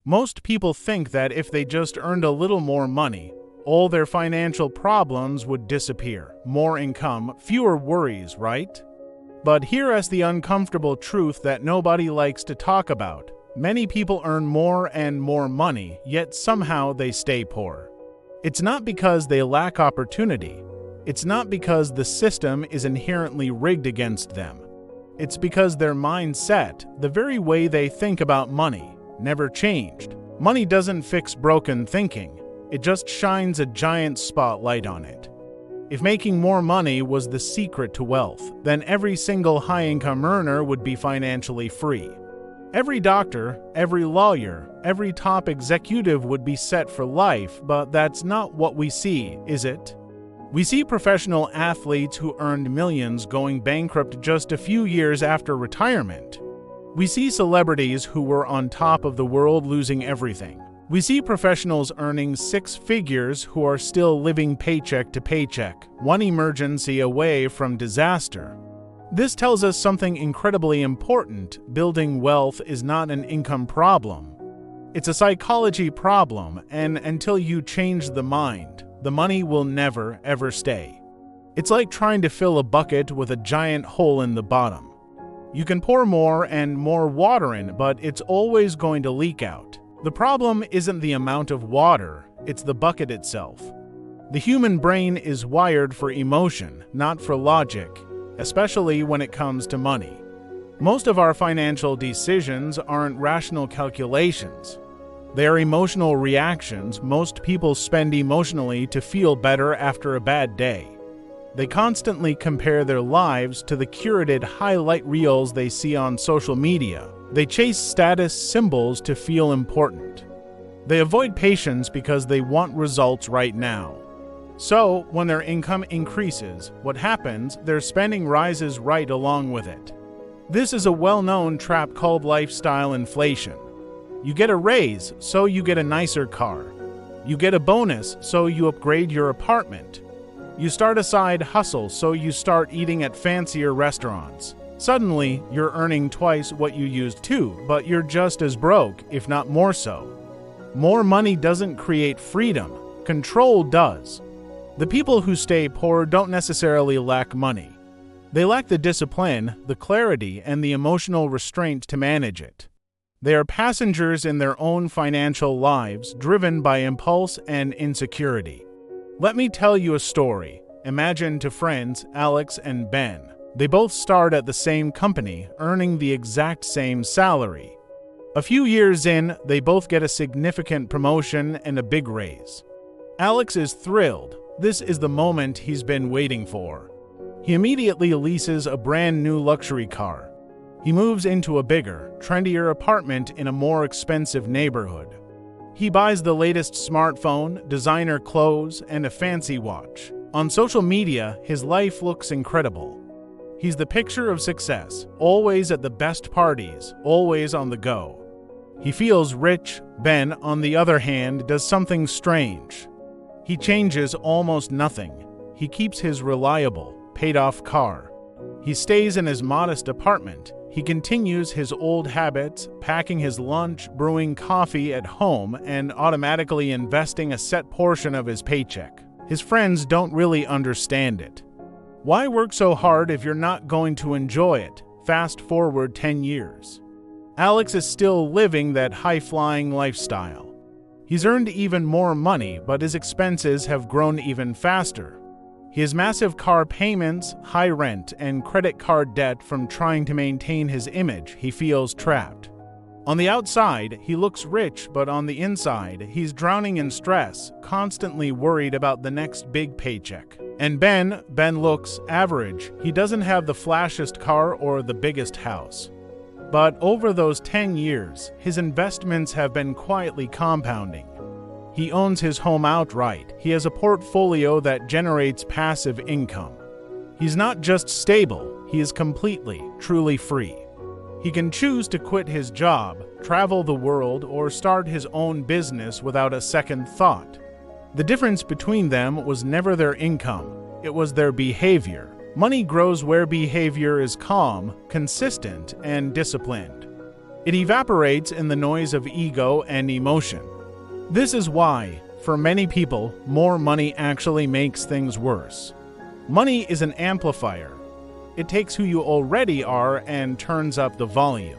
Most people think that if they just earned a little more money, all their financial problems would disappear. More income, fewer worries, right? But here is the uncomfortable truth that nobody likes to talk about. Many people earn more and more money, yet somehow they stay poor. It's not because they lack opportunity. It's not because the system is inherently rigged against them. It's because their mindset, the very way they think about money, never changed. Money doesn't fix broken thinking. It just shines a giant spotlight on it. If making more money was the secret to wealth, then every single high-income earner would be financially free. Every doctor, every lawyer, every top executive would be set for life, but that's not what we see, is it? We see professional athletes who earned millions going bankrupt just a few years after retirement. We see celebrities who were on top of the world losing everything. We see professionals earning six figures who are still living paycheck to paycheck, one emergency away from disaster. This tells us something incredibly important. Building wealth is not an income problem. It's a psychology problem, and until you change the mind, the money will never, ever stay. It's like trying to fill a bucket with a giant hole in the bottom. You can pour more and more water in, but it's always going to leak out. The problem isn't the amount of water, it's the bucket itself. The human brain is wired for emotion, not for logic, especially when it comes to money. Most of our financial decisions aren't rational calculations. They are emotional reactions. Most people spend emotionally to feel better after a bad day. They constantly compare their lives to the curated highlight reels they see on social media. They chase status symbols to feel important. They avoid patience because they want results right now. So, when their income increases, what happens? Their spending rises right along with it. This is a well-known trap called lifestyle inflation. You get a raise, so you get a nicer car. You get a bonus, so you upgrade your apartment. You start a side hustle, so you start eating at fancier restaurants. Suddenly, you're earning twice what you used to, but you're just as broke, if not more so. More money doesn't create freedom. Control does. The people who stay poor don't necessarily lack money. They lack the discipline, the clarity, and the emotional restraint to manage it. They are passengers in their own financial lives, driven by impulse and insecurity. Let me tell you a story. Imagine two friends, Alex and Ben. They both start at the same company, earning the exact same salary. A few years in, they both get a significant promotion and a big raise. Alex is thrilled. This is the moment he's been waiting for. He immediately leases a brand new luxury car. He moves into a bigger, trendier apartment in a more expensive neighborhood. He buys the latest smartphone, designer clothes, and a fancy watch. On social media, his life looks incredible. He's the picture of success, always at the best parties, always on the go. He feels rich. Ben, on the other hand, does something strange. He changes almost nothing. He keeps his reliable, paid-off car. He stays in his modest apartment. He continues his old habits, packing his lunch, brewing coffee at home, and automatically investing a set portion of his paycheck. His friends don't really understand it. Why work so hard if you're not going to enjoy it? Fast forward 10 years. Alex is still living that high-flying lifestyle. He's earned even more money, but his expenses have grown even faster. He has massive car payments, high rent, and credit card debt from trying to maintain his image. He feels trapped. On the outside, he looks rich, but on the inside, he's drowning in stress, constantly worried about the next big paycheck. And Ben looks average. He doesn't have the flashiest car or the biggest house. But over those 10 years, his investments have been quietly compounding. He owns his home outright. He has a portfolio that generates passive income. He's not just stable, he is completely, truly free. He can choose to quit his job, travel the world, or start his own business without a second thought. The difference between them was never their income, it was their behavior. Money grows where behavior is calm, consistent, and disciplined. It evaporates in the noise of ego and emotion. This is why, for many people, more money actually makes things worse. Money is an amplifier. It takes who you already are and turns up the volume.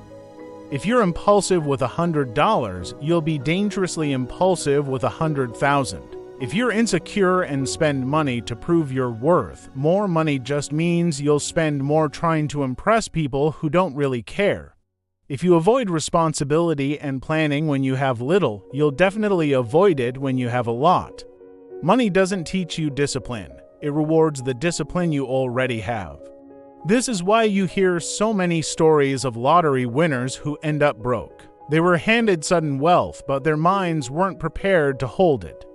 If you're impulsive with $100, you'll be dangerously impulsive with 100,000. If you're insecure and spend money to prove your worth, more money just means you'll spend more trying to impress people who don't really care. If you avoid responsibility and planning when you have little, you'll definitely avoid it when you have a lot. Money doesn't teach you discipline. It rewards the discipline you already have. This is why you hear so many stories of lottery winners who end up broke. They were handed sudden wealth, but their minds weren't prepared to hold it.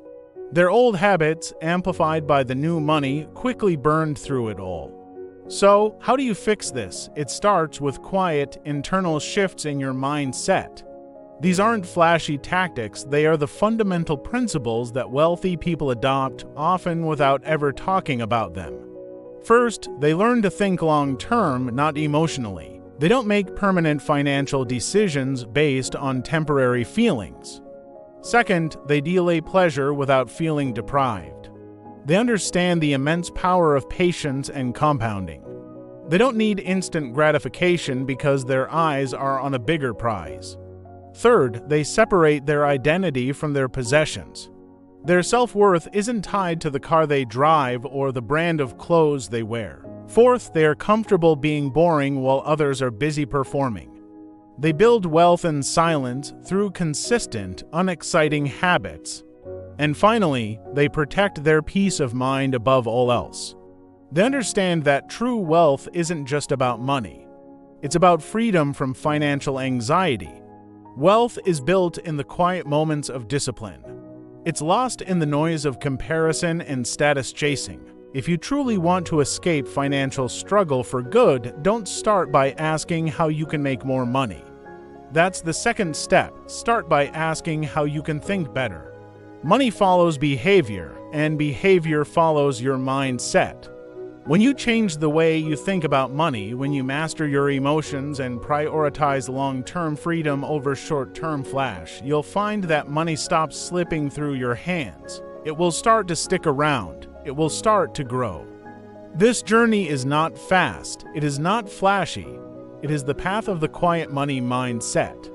Their old habits, amplified by the new money, quickly burned through it all. So, how do you fix this? It starts with quiet, internal shifts in your mindset. These aren't flashy tactics, they are the fundamental principles that wealthy people adopt, often without ever talking about them. First, they learn to think long-term, not emotionally. They don't make permanent financial decisions based on temporary feelings. Second, they delay pleasure without feeling deprived. They understand the immense power of patience and compounding. They don't need instant gratification because their eyes are on a bigger prize. Third, they separate their identity from their possessions. Their self-worth isn't tied to the car they drive or the brand of clothes they wear. Fourth, they are comfortable being boring while others are busy performing. They build wealth in silence through consistent, unexciting habits. And finally, they protect their peace of mind above all else. They understand that true wealth isn't just about money. It's about freedom from financial anxiety. Wealth is built in the quiet moments of discipline. It's lost in the noise of comparison and status chasing. If you truly want to escape financial struggle for good, don't start by asking how you can make more money. That's the second step. Start by asking how you can think better. Money follows behavior, and behavior follows your mindset. When you change the way you think about money, when you master your emotions and prioritize long-term freedom over short-term flash, you'll find that money stops slipping through your hands. It will start to stick around. It will start to grow. This journey is not fast. It is not flashy. It is the path of the quiet money mindset.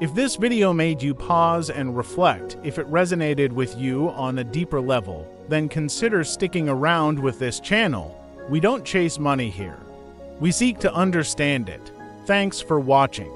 If this video made you pause and reflect, if it resonated with you on a deeper level, then consider sticking around with this channel. We don't chase money here. We seek to understand it. Thanks for watching.